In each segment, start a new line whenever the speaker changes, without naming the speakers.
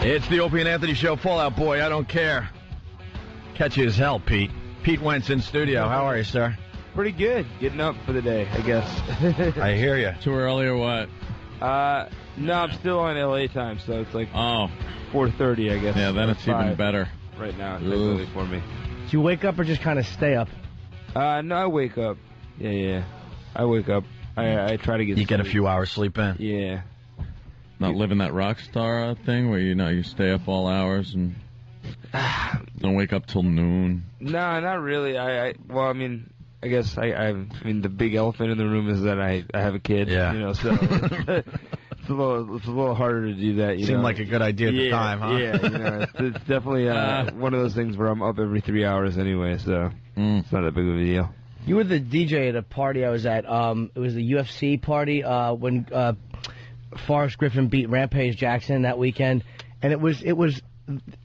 It's the Opie and Anthony Show. Fallout Boy, I don't care. Catchy as hell, Pete. Pete Wentz in studio. How are you, sir?
Pretty good. Getting up for the day, I guess.
I hear you.
Too early or what?
No, I'm still on LA time, so it's like 4:30, I guess.
Yeah, then it's even better.
Right now, it's early for me.
Do you wake up or just kind of stay up?
No, I wake up. Yeah. I wake up. I try to get
You get a few hours sleep in?
Yeah.
Not living that rock star thing where you stay up all hours and don't wake up till noon.
No, not really. I guess the big elephant in the room is that I have a kid.
Yeah.
So it's a little harder to do that.
Seemed like a good idea at the time, huh?
Yeah, it's definitely one of those things where I'm up every 3 hours anyway, so it's not that big of a deal.
You were the DJ at a party I was at. It was the UFC party when Forrest Griffin beat Rampage Jackson that weekend, and it was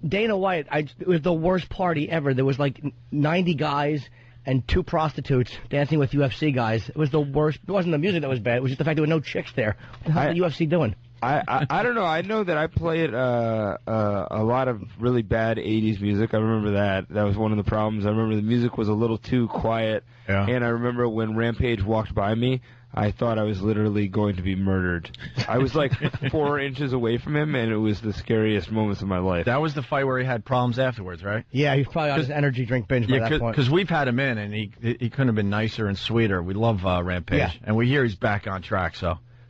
Dana White. It was the worst party ever. There was like 90 guys and 2 prostitutes dancing with UFC guys. It was the worst. It wasn't the music that was bad. It was just the fact there were no chicks there. What the hell is the UFC doing?
I don't know. I know that I played a lot of really bad 80s music. I remember that. That was one of the problems. I remember the music was a little too quiet.
Yeah.
And I remember when Rampage walked by me, I thought I was literally going to be murdered. I was like 4 inches away from him, and it was the scariest moments of my life.
That was the fight where he had problems afterwards, right?
Yeah, he was probably on his energy drink binge by that point.
Because we've had him in, and he couldn't have been nicer and sweeter. We love Rampage.
Yeah.
And we hear he's back on track,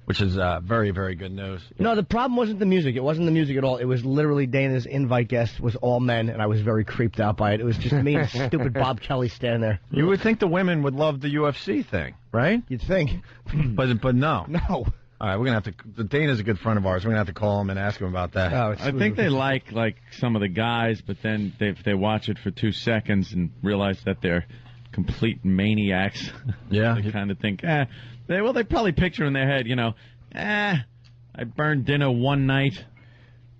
which is very, very good news.
No, the problem wasn't the music. It wasn't the music at all. It was literally Dana's invite guest was all men, and I was very creeped out by it. It was just me and stupid Bob Kelly standing there.
You would think the women would love the UFC thing, right?
You'd think.
But no.
No.
All right, we're going to have to... Dana's a good friend of ours. We're going to have to call him and ask him about that.
I think they like some of the guys, but then they watch it for 2 seconds and realize that they're complete maniacs.
Yeah.
They kind of think, they probably picture in their head, I burned dinner one night.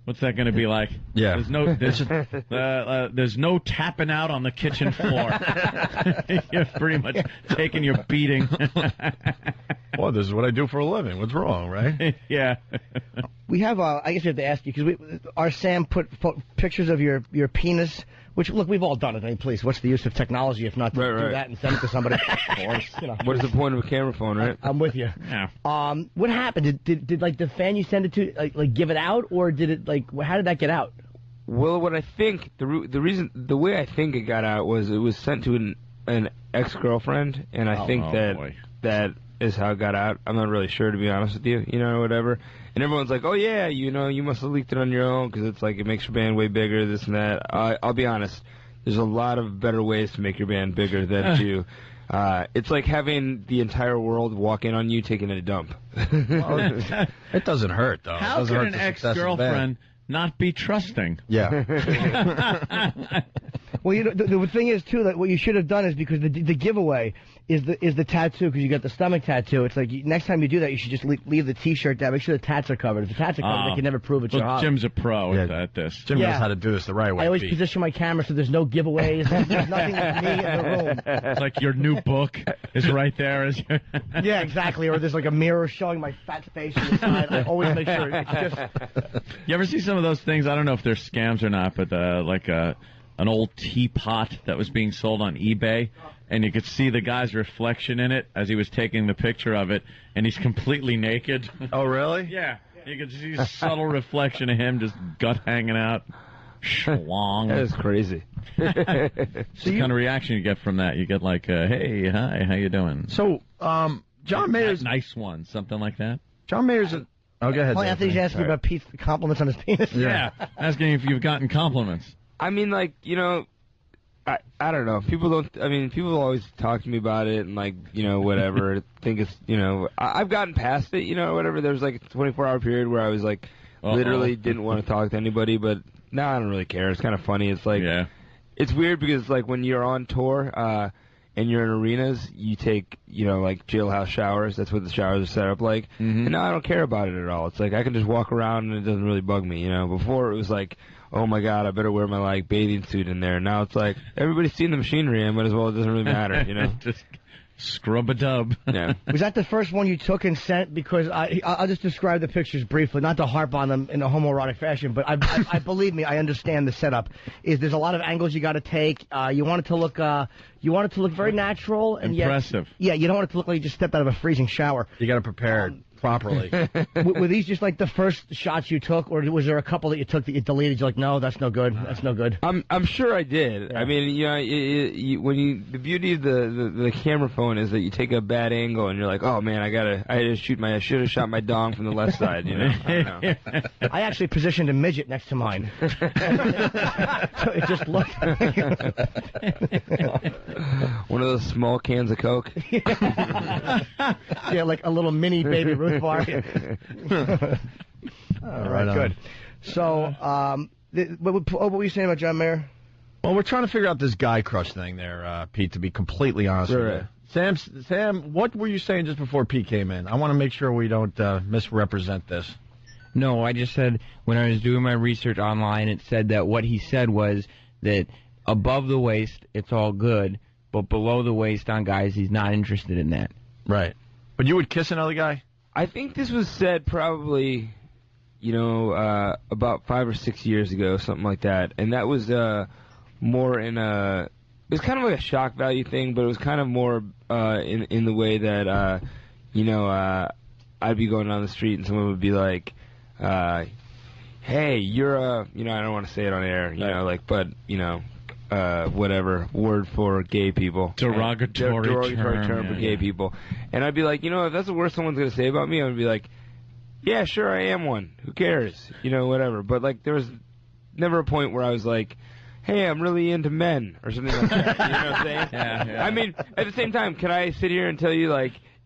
What's that going to be like?
Yeah.
There's no tapping out on the kitchen floor. You're pretty much taking your beating.
Well, this is what I do for a living. What's wrong, right?
Yeah.
We have, I guess we have to ask you, because our Sam put pictures of your penis, which, look, we've all done it. I mean, please, what's the use of technology if not to do that and send it to somebody? Of course.
What is the point of a camera phone, right?
I'm with you.
Yeah.
What happened? Did the fan you send it to, like give it out, or did it, how did that get out?
Well, what I think, the way I think it got out was it was sent to an ex-girlfriend, and I think that is how it got out. I'm not really sure, to be honest with you, whatever. And everyone's like, oh, yeah, you must have leaked it on your own because it's like it makes your band way bigger, this and that. I'll be honest. There's a lot of better ways to make your band bigger than to... it's like having the entire world walk in on you taking a dump.
It doesn't hurt, though.
How can an ex-girlfriend not be trusting?
Yeah.
Well, the thing is, too, that what you should have done is, because the giveaway is the tattoo, because you got the stomach tattoo. It's like, next time you do that, you should just leave the T-shirt down. Make sure the tats are covered. If the tats are covered, they can never prove it's your hobby.
Jim's a pro at this.
Jim knows how to do this the right way.
I always position my camera so there's no giveaways. There's nothing with me in the room.
It's like your new book is right there.
Yeah, exactly. Or there's like a mirror showing my fat face on the side. I always make sure it's just...
You ever see some of those things? I don't know if they're scams or not, but an old teapot that was being sold on eBay, and you could see the guy's reflection in it as he was taking the picture of it, and he's completely naked.
Oh, really?
Yeah. You could see a subtle reflection of him, just gut hanging out. Schlong.
That is crazy.
It's the kind of reaction you get from that. You get like, hey, hi, how you doing?
So, John Mayer's...
Nice one, something like that.
John Mayer's... Oh, go ahead.
Well, Anthony's asking about Pete's compliments on his penis.
Yeah. Asking if you've gotten compliments.
I mean, I don't know. People always talk to me about it and, whatever, think it's, I've gotten past it, whatever. There was, a 24-hour period where I was, literally didn't want to talk to anybody, but now I don't really care. It's kind of funny. It's it's weird because, when you're on tour, and you're in arenas, you take, jailhouse showers. That's what the showers are set up like. Mm-hmm. And now I don't care about it at all. It's like I can just walk around and it doesn't really bug me, Before it was like, oh my God, I better wear my bathing suit in there. Now it's like everybody's seen the machinery, and might as well. It doesn't really matter,
Just Scrub-a-dub.
Yeah.
Was that the first one you took and sent? Because I'll just describe the pictures briefly, not to harp on them in a homoerotic fashion, but I believe me, I understand the setup. There's a lot of angles you got to take. You want it to look very natural and
impressive.
Yet, you don't want it to look like you just stepped out of a freezing shower.
You got to prepare it properly.
Were these just like the first shots you took, or was there a couple that you took that you deleted? You're like, no, that's no good. That's no good.
I'm sure I did.
Yeah.
I mean, the beauty of the camera phone is that you take a bad angle and you're like, oh man, I should have shot my dong from the left side. You know. I don't know.
I actually positioned a midget next to mine. So it just looked.
One of those small cans of Coke.
Yeah, like a little mini Baby Ruth bar. All right, good. So, what were you saying about John Mayer?
Well, we're trying to figure out this guy crush thing there, Pete, to be completely honest with you. Sam, what were you saying just before Pete came in? I want to make sure we don't misrepresent this.
No, I just said when I was doing my research online, it said that what he said was that above the waist, it's all good, but below the waist on guys, he's not interested in that.
Right. But you would kiss another guy?
I think this was said probably, about 5 or 6 years ago, something like that. And that was more in a... It was kind of like a shock value thing, but it was kind of more in the way that, I'd be going down the street and someone would be like, hey, you're a... I don't want to say it on air, whatever word for gay people.
Derogatory
term for gay people. And I'd be like, if that's the worst someone's going to say about me, I would be like, yeah, sure, I am one. Who cares? Whatever. But, there was never a point where I was like, hey, I'm really into men or something like that. You know what I'm saying?
Yeah.
I mean, at the same time, can I sit here and tell you,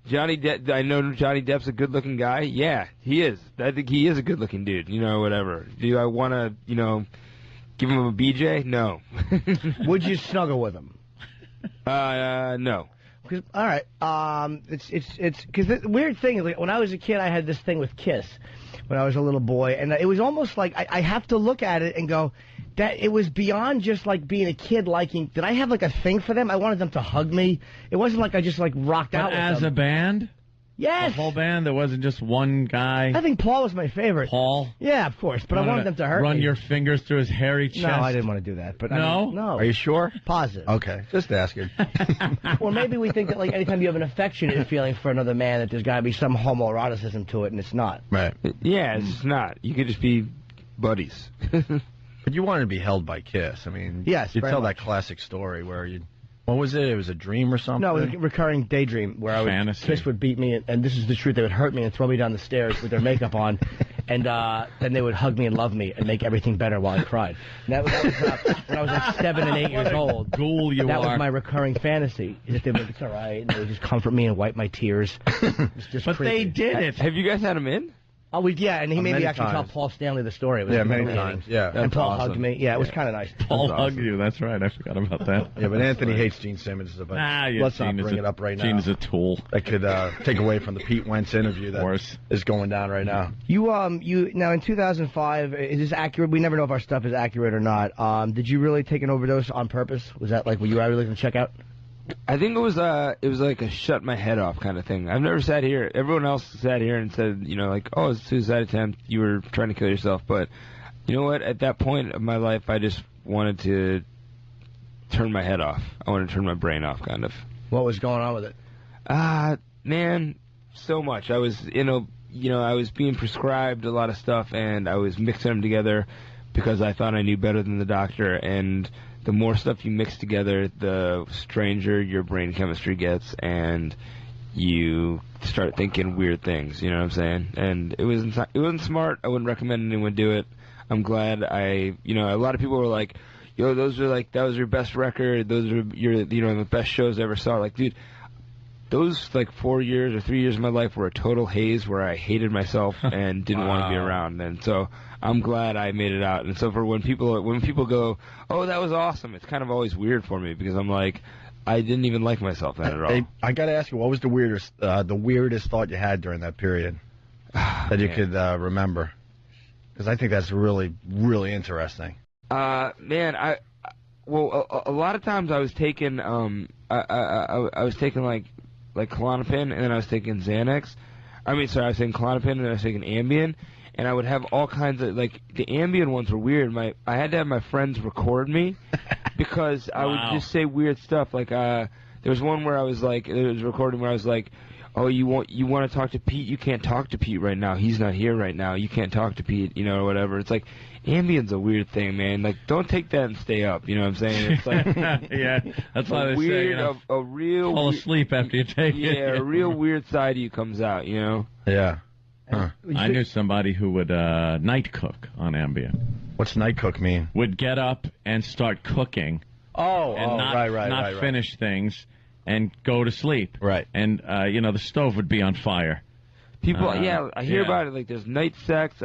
Johnny Depp, I know Johnny Depp's a good-looking guy? Yeah, he is. I think he is a good-looking dude, whatever. Do I want to, give him a BJ? No.
Would you snuggle with him?
No.
All right. It's because the weird thing is, when I was a kid, I had this thing with Kiss when I was a little boy, and it was almost like I have to look at it and go, that it was beyond just being a kid liking. Did I have a thing for them? I wanted them to hug me. It wasn't like I just rocked out with
as
them.
a band?
Yes.
The whole band? There wasn't just one guy?
I think Paul was my favorite.
Paul?
Yeah, of course. But I wanted them to hurt me.
Run your fingers through his hairy chest?
No, I didn't want to do that. But
no?
No.
Are you sure?
Positive.
Okay. Just asking.
Or maybe we think that anytime you have an affectionate feeling for another man, that there's got to be some homoeroticism to it, and it's not.
Right.
Yeah, it's not. You could just be buddies.
But you wanted to be held by Kiss. I mean,
yes,
you tell
much.
that classic story where what was it? It was a dream or something?
No, it was a recurring daydream where Kiss would beat me, and this is the truth, they would hurt me and throw me down the stairs with their makeup on, and then they would hug me and love me and make everything better while I cried. And that was when I was 7 and 8 years old.
Ghoul you
that
are.
was my recurring fantasy. Is that they would, it's all right, and they would just comfort me and wipe my tears. Just
but
creepy.
they did it.
Have you guys had him in?
Oh, and he made me actually tell Paul Stanley the story. It was
many
humiliating.
times. Yeah,
and Paul
awesome.
hugged me. Yeah, it was kind of nice.
Paul hugged you. That's right. I forgot about that.
Yeah, but Anthony hates Gene Simmons. Let's not bring it up right now.
Gene is a tool.
That could take away from the Pete Wentz interview that is going down right now.
You now in 2005, is this accurate? We never know if our stuff is accurate or not. Did you really take an overdose on purpose? Was that were you really going to check out?
I think it was like a shut my head off kind of thing. I've never sat here. Everyone else sat here and said, oh, it's a suicide attempt. You were trying to kill yourself. But you know what? At that point of my life, I just wanted to turn my head off. I wanted to turn my brain off, kind of.
What was going on with it?
Man, so much. I was I was being prescribed a lot of stuff, and I was mixing them together because I thought I knew better than the doctor. And the more stuff you mix together, the stranger your brain chemistry gets, and you start thinking weird things. You know what I'm saying? And it wasn't smart. I wouldn't recommend anyone do it. I'm glad a lot of people were like, yo, that was your best record. Those are the best shows I ever saw. Like, dude, those 4 years or 3 years of my life were a total haze where I hated myself and didn't want to be around. And so I'm glad I made it out. And so for when people go, oh, that was awesome, it's kind of always weird for me because I'm like, I didn't even like myself then at all.
Hey, I got to ask you, what was the weirdest thought you had during that period that you could remember? Because I think that's really, really interesting.
Man, a lot of times I was taking I was taking like Klonopin, and then I was taking Xanax. I was taking Klonopin, and then I was taking Ambien, and I would have all kinds of, like, the Ambien ones were weird. I had to have my friends record me because I would just say weird stuff. Like, there was one where I was like, it was recording where I was like, oh, you want to talk to Pete? You can't talk to Pete right now. He's not here right now. You can't talk to Pete, or whatever. It's like, Ambien's a weird thing, man. Like, don't take that and stay up. You know what I'm saying? It's like,
yeah, that's why they
weird,
say,
a real
fall asleep after you take it.
Yeah, a real weird side of you comes out.
Yeah. Huh.
I knew somebody who would night cook on Ambien.
What's night cook mean?
Would get up and start cooking. And not finish things and go to sleep.
Right.
And, the stove would be on fire.
People, I hear about it. Like, there's night sex.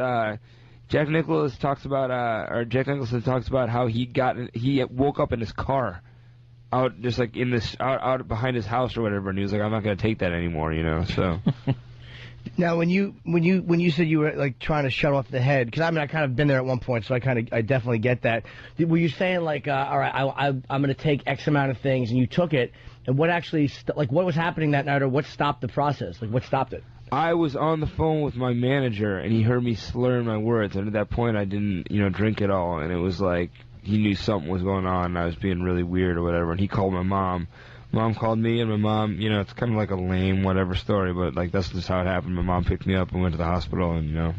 Jack Nicholson talks about how he woke up in his car, out just like out behind his house or whatever, and he was like, I'm not gonna take that anymore, So.
Now, when you said you were like trying to shut off the head, because I kind of been there at one point, so I definitely get that. Were you saying like, all right, I'm going to take X amount of things, and you took it, and what actually what was happening that night, or what stopped the process? Like, what stopped it?
I was on the phone with my manager, and he heard me slurring my words, and at that point I didn't, drink at all, and it was like he knew something was going on, and I was being really weird or whatever, and he called my mom. Mom called me, and my mom, it's kind of like a lame whatever story, but like that's just how it happened. My mom picked me up and went to the hospital, and the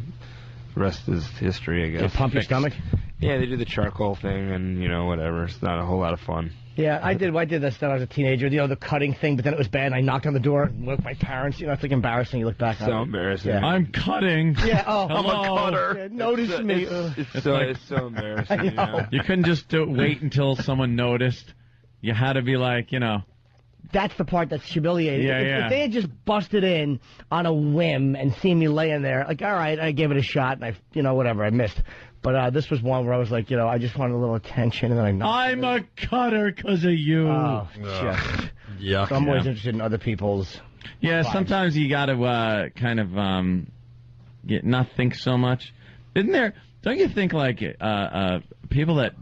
rest is history, I guess.
They pump your stomach?
Yeah, they do the charcoal thing, and whatever. It's not a whole lot of fun.
Yeah, I did that stuff when I was a teenager, the cutting thing, but then it was bad, and I knocked on the door and woke my parents. It's like embarrassing. You look back on it.
So embarrassing.
Yeah.
I'm cutting.
Yeah,
I'm a cutter.
Yeah, notice me.
It's so embarrassing.
You couldn't just wait until someone noticed. You had to be like,
That's the part that's humiliating.
Yeah,
if they had just busted in on a whim and seen me laying there, like, all right, I gave it a shot, and whatever, I missed. But this was one where I was like, I just wanted a little attention, and then I knocked.
I'm a cutter because of you.
Oh, just.
Yuck.
So I'm always interested in other people's.
Yeah,
vibes.
sometimes you got to kind of not think so much. Don't you think like people that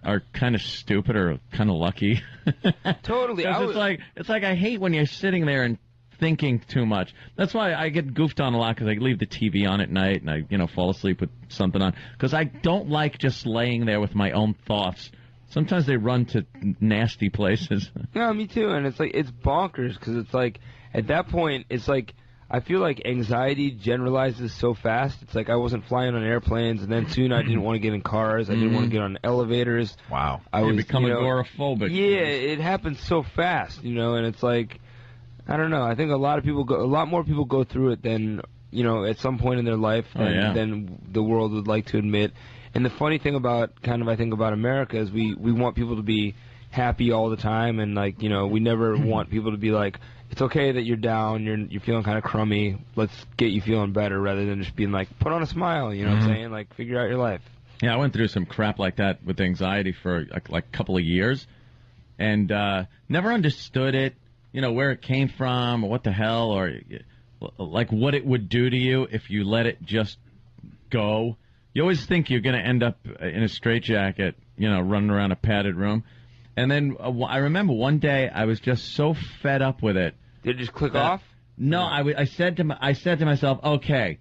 are kind of stupid or kind of lucky?
Totally.
It's like I hate when you're sitting there and thinking too much. That's why I get goofed on a lot, because I leave the TV on at night and I fall asleep with something on, because I don't like just laying there with my own thoughts. Sometimes they run to nasty places.
No, me too. And it's like, it's bonkers, because it's like at that point it's like I feel like anxiety generalizes so fast. It's like I wasn't flying on airplanes, and then soon I didn't want to get in cars. I didn't want to get on elevators.
Wow.
You become agoraphobic.
Yeah, it happens so fast, and it's like, I don't know. I think a lot more people go through it than, at some point in their life than the world would like to admit. And the funny thing about I think about America is we want people to be happy all the time, and like, we never want people to be like, it's okay that you're down, you're feeling kind of crummy, let's get you feeling better, rather than just being like, put on a smile, what I'm saying? Like, figure out your life.
Yeah, I went through some crap like that with anxiety for like a couple of years, and never understood it, where it came from, or what the hell, or like what it would do to you if you let it just go. You always think you're going to end up in a straitjacket, running around a padded room. And then I remember one day I was just so fed up with it.
Did it just click off?
No, I said to myself, okay,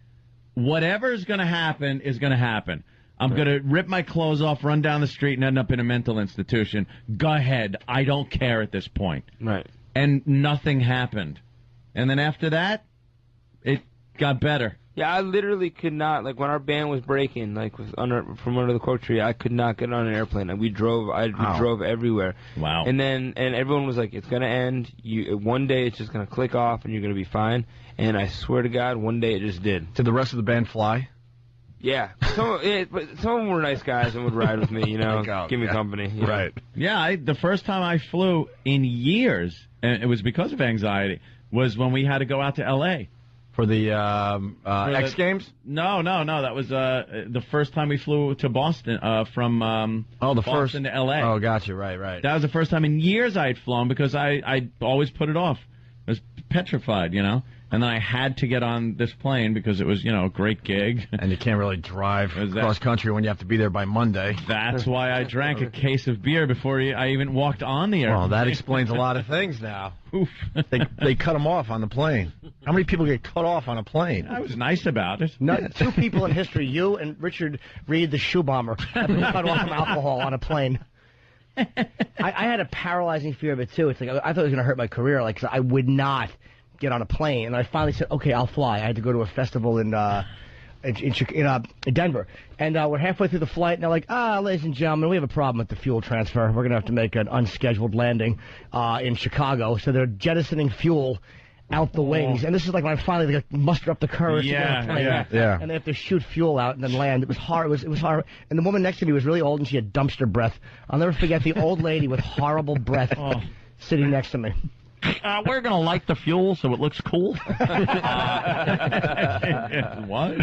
whatever's going to happen is going to happen. I'm going to rip my clothes off, run down the street, and end up in a mental institution. Go ahead. I don't care at this point.
Right.
And nothing happened. And then after that, it got better.
Yeah, I literally could not, like, when our band was breaking, like, from under the cork tree, I could not get on an airplane. Like, we drove everywhere.
Wow.
And everyone was like, it's going to end. One day it's just going to click off and you're going to be fine. And I swear to God, one day it just did.
Did the rest of the band fly?
Yeah. But some of them were nice guys and would ride with me, give me company.
Right.
Yeah, the first time I flew in years, and it was because of anxiety, was when we had to go out to L.A.
For the X Games?
No. That was the first time we flew to Boston from Boston to L.A.
Oh, gotcha. Right.
That was the first time in years I had flown, because I always put it off. I was petrified, And then I had to get on this plane because it was, a great gig.
And you can't really drive cross country when you have to be there by Monday.
That's why I drank a case of beer before I even walked on the airplane.
Well, that explains a lot of things now.
Oof.
They cut them off on the plane. How many people get cut off on a plane?
I was nice about it.
No, 2 people in history, you and Richard Reed, the shoe bomber, have been cut off from alcohol on a plane. I had a paralyzing fear of it, too. It's like I thought it was going to hurt my career. Like, 'cause I would not get on a plane, and I finally said, "Okay, I'll fly." I had to go to a festival in Denver, and we're halfway through the flight, and they're like, ladies and gentlemen, we have a problem with the fuel transfer. We're going to have to make an unscheduled landing in Chicago, so they're jettisoning fuel out the wings, and this is like when I finally muster up the courage to get on a plane.
Yeah.
And they have to shoot fuel out and then land. It was hard. It was hard. And the woman next to me was really old, and she had dumpster breath. I'll never forget the old lady with horrible breath sitting next to me.
We're going to light the fuel so it looks cool. What?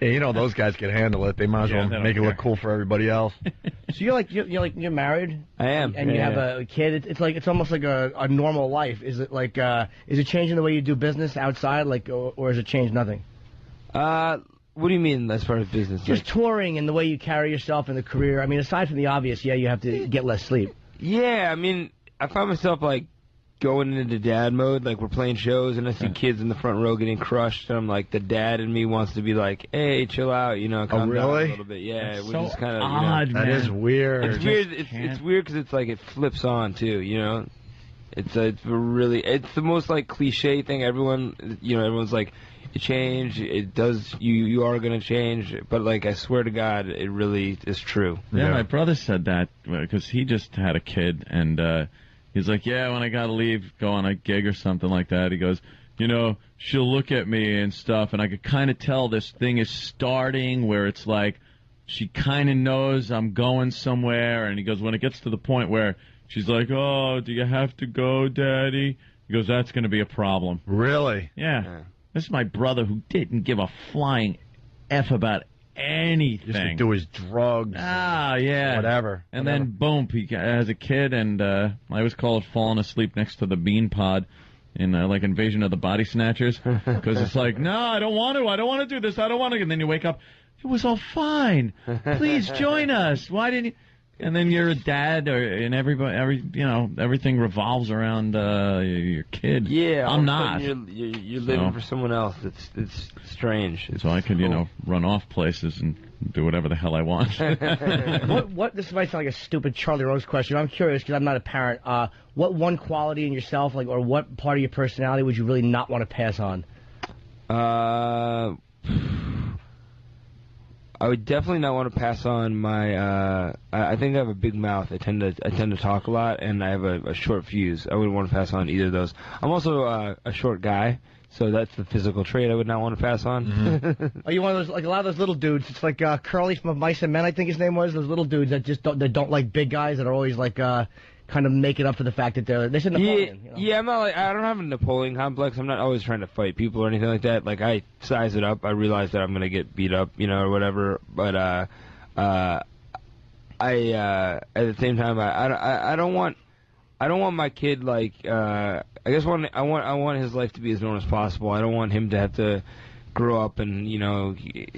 Yeah, those guys can handle it. They might as well make it look cool for everybody else.
So you're married?
I am.
And you have a kid. It's almost like a normal life. Is it like is it changing the way you do business outside, or has it changed nothing?
What do you mean as far as business?
Just touring and the way you carry yourself in the career. I mean, aside from the obvious, you have to get less sleep.
Yeah, I mean, I find myself going into dad mode, like we're playing shows and I see kids in the front row getting crushed, and I'm like, the dad in me wants to be like, hey, chill out, calm down a little bit. Yeah,
That's
which
so
is kind of
odd,
That is weird.
It's weird. It's weird because it's like it flips on too. It's the most cliche thing. Everyone's like, it changed. It does. You are gonna change, but I swear to God, it really is true.
Yeah, my brother said that because he just had a kid, and he's like, yeah, when I gotta leave, go on a gig or something like that, he goes, she'll look at me and stuff, and I could kind of tell this thing is starting where it's like she kind of knows I'm going somewhere, and he goes, when it gets to the point where she's like, oh, do you have to go, Daddy? He goes, that's going to be a problem.
Really?
Yeah. This is my brother who didn't give a flying F about anything.
Just to do his drugs.
Yeah.
Whatever.
And then, boom, he has a kid, and I always call it falling asleep next to the bean pod in, Invasion of the Body Snatchers. Because it's like, no, I don't want to do this, I don't want to. And then you wake up, it was all fine. Please join us. Why didn't you? And then you're a dad, and everything revolves around your kid.
Yeah,
I'm not.
You're living for someone else. It's strange.
So I could, run off places and do whatever the hell I want.
What? This might sound like a stupid Charlie Rose question. I'm curious because I'm not a parent. What one quality in yourself, or what part of your personality, would you really not want to pass on?
I would definitely not want to pass on my. I think I have a big mouth. I tend to talk a lot, and I have a short fuse. I wouldn't want to pass on either of those. I'm also a short guy, so that's the physical trait I would not want to pass on.
Mm-hmm.
Are you one of those, a lot of those little dudes? It's like Curly from Mice and Men, I think his name was. Those little dudes that just don't like big guys, that are always kind of making up for the fact that they said Napoleon.
Yeah, I'm not I don't have a Napoleon complex. I'm not always trying to fight people or anything like that. I size it up. I realize that I'm gonna get beat up, or whatever. But I at the same time, I don't want my kid I guess I want his life to be as normal as possible. I don't want him to have to grow up and you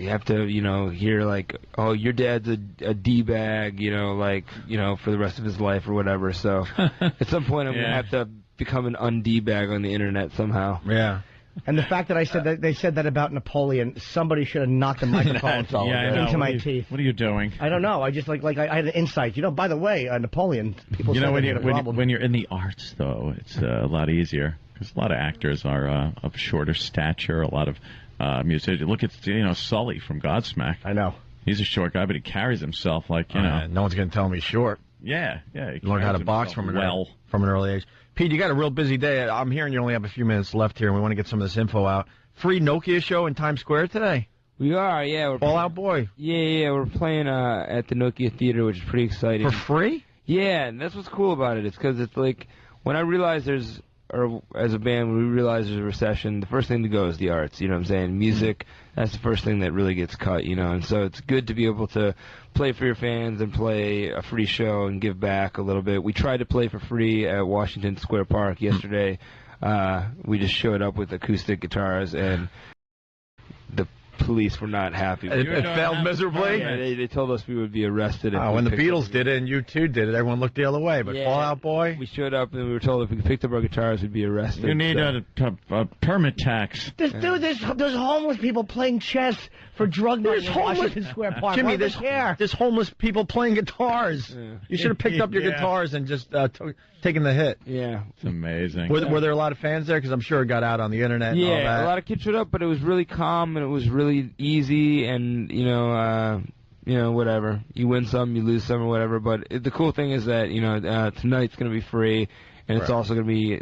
have to hear oh, your dad's a D-bag for the rest of his life or whatever. So at some point I'm gonna have to become an un-D-bag on the internet somehow.
Yeah.
And the fact that they said that about Napoleon, somebody should have knocked the microphone into my teeth.
What are you doing?
I don't know. I just I had an insight. By the way, Napoleon. People say
when you're in the arts, though, it's a lot easier because a lot of actors are of shorter stature. A lot of musicians. Look at Sully from Godsmack.
I know.
He's a short guy, but he carries himself no
one's going to tell him he's short.
Yeah.
He learned how to box from an early age. Pete, you got a real busy day. I'm hearing you only have a few minutes left here, and we want to get some of this info out. Free Nokia show in Times Square today.
We are, yeah.
All Out Boy.
Yeah. We're playing at the Nokia Theater, which is pretty exciting.
For free?
Yeah, and that's what's cool about it. It's because it's when I realize as a band, when we realize there's a recession, the first thing to go is the arts, you know what I'm saying? Music, that's the first thing that really gets cut, and so it's good to be able to play for your fans and play a free show and give back a little bit. We tried to play for free at Washington Square Park yesterday. we just showed up with acoustic guitars, and the police were not happy.
It failed miserably?
Yeah, they told us we would be arrested. If
when the Beatles did it and U2 did it, everyone looked the other way. But Fall Out Boy?
We showed up and we were told if we picked up our guitars, we'd be arrested.
You need a permit tax.
There's homeless people playing chess for drug money in Washington Square Park.
Jimmy, there's homeless people playing guitars. Yeah. You should have picked up your guitars and just taken the hit.
Yeah.
It's amazing.
Were there a lot of fans there? Because I'm sure it got out on the internet and all that.
Yeah, a lot of kids showed up, but it was really calm and it was really easy and, whatever. You win some, you lose some or whatever. But the cool thing is that, tonight's going to be free and it's also going to be,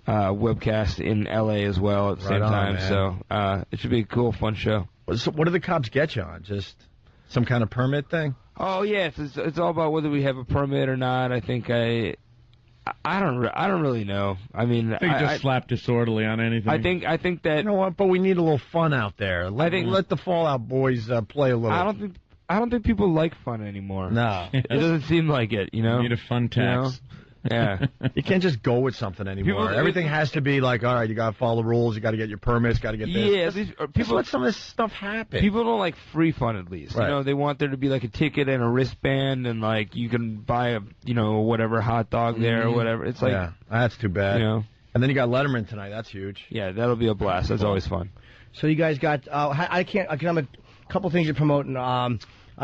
webcast in L.A. as well at the same time. Man. So it should be a cool, fun show.
So what do the cops get you on? Just some kind of permit thing?
Oh yeah, it's all about whether we have a permit or not. I think I don't really know. I mean,
I just slap disorderly on anything.
I think that,
you know what? But we need a little fun out there. Let the Fall Out Boys play a little.
I don't think people like fun anymore.
No,
it doesn't seem like it. You
need a fun tax.
Yeah.
You can't just go with something anymore. Everything has to be like, all right, you got to follow the rules, you got to get your permits, got to get this.
Yeah,
people let some of this stuff happen.
People don't like free fun, at least.
Right.
They want there to be like a ticket and a wristband and like you can buy whatever hot dog there or whatever. It's like,
that's too bad. And then you got Letterman tonight. That's huge.
Yeah, that'll be a blast. That's always fun.
So you guys got I'm a couple things you're promoting. I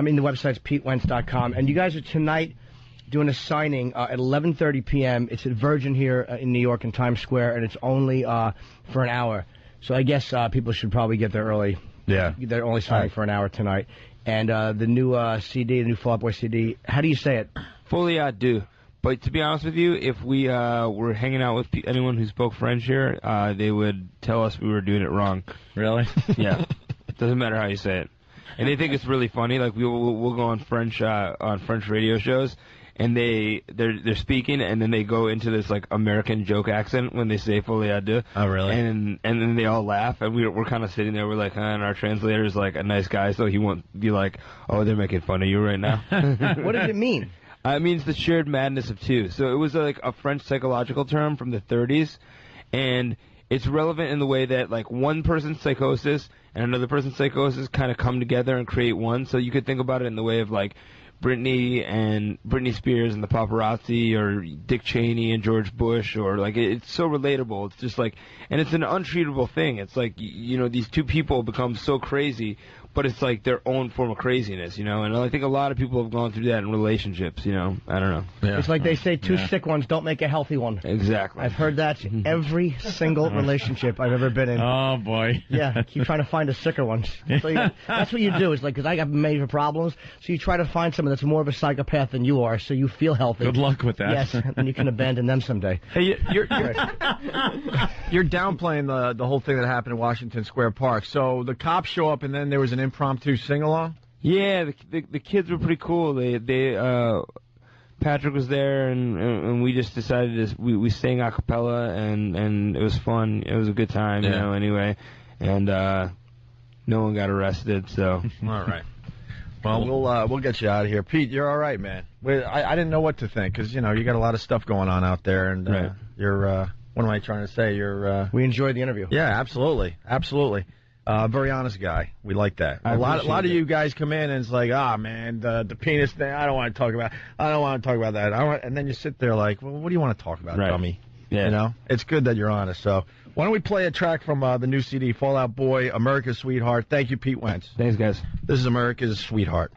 mean, the website's PeteWentz.com, and you guys are tonight doing a signing at 11:30 p.m. It's at Virgin here in New York in Times Square, and it's only for an hour. So I guess people should probably get there early.
Yeah.
They're only signing for an hour tonight. And the new CD, the new Fall Out Boy CD, how do you say it?
Fully I do. But to be honest with you, if we were hanging out with anyone who spoke French here, they would tell us we were doing it wrong.
Really?
Yeah. Doesn't matter how you say it. And they think it's really funny. Like we'll go on French radio shows, and they're speaking, and then they go into this like American joke accent when they say "folie à deux."
Oh, really?
And then they all laugh, and we're kind of sitting there. We're like, and our translator is like a nice guy, so he won't be like, "Oh, they're making fun of you right now."
What does it mean?
It means the shared madness of two. So it was like a French psychological term from the 30s, and it's relevant in the way that like one person's psychosis and another person's psychosis kind of come together and create one. So you could think about it in the way of like Britney Spears and the paparazzi, or Dick Cheney and George Bush, or like it's so relatable. It's just like, and it's an untreatable thing. It's like, these two people become so crazy, but it's like their own form of craziness, and I think a lot of people have gone through that in relationships, I don't know.
Yeah. It's like they say two sick ones don't make a healthy one.
Exactly.
I've heard that in every single relationship I've ever been in.
Oh, boy.
Yeah, keep trying to find a sicker one. So that's what you do. It's like, because I have major problems, so you try to find someone that's more of a psychopath than you are, so you feel healthy.
Good luck with that.
Yes, and you can abandon them someday.
Hey, you're downplaying the whole thing that happened in Washington Square Park. So the cops show up, and then there was an impromptu sing-along?
Yeah, the kids were pretty cool. Patrick was there, and we just decided we sang a cappella, and it was fun. It was a good time, anyway. And no one got arrested, so.
All right. Well, we'll get you out of here. Pete, you're all right, man. I didn't know what to think, because, you got a lot of stuff going on out there, and
right.
You're, what am I trying to say?
We enjoyed the interview.
Yeah, absolutely. Absolutely. Very honest guy. We like that. A lot of you guys come in and it's like, man, the penis thing, I don't want to talk about. I don't want to talk about that. And then you sit there like, well, what do you want to talk about, dummy?
Yeah.
It's good that you're honest. So why don't we play a track from the new CD, Fall Out Boy, America's Sweetheart. Thank you, Pete Wentz.
Thanks, guys.
This is America's Sweetheart.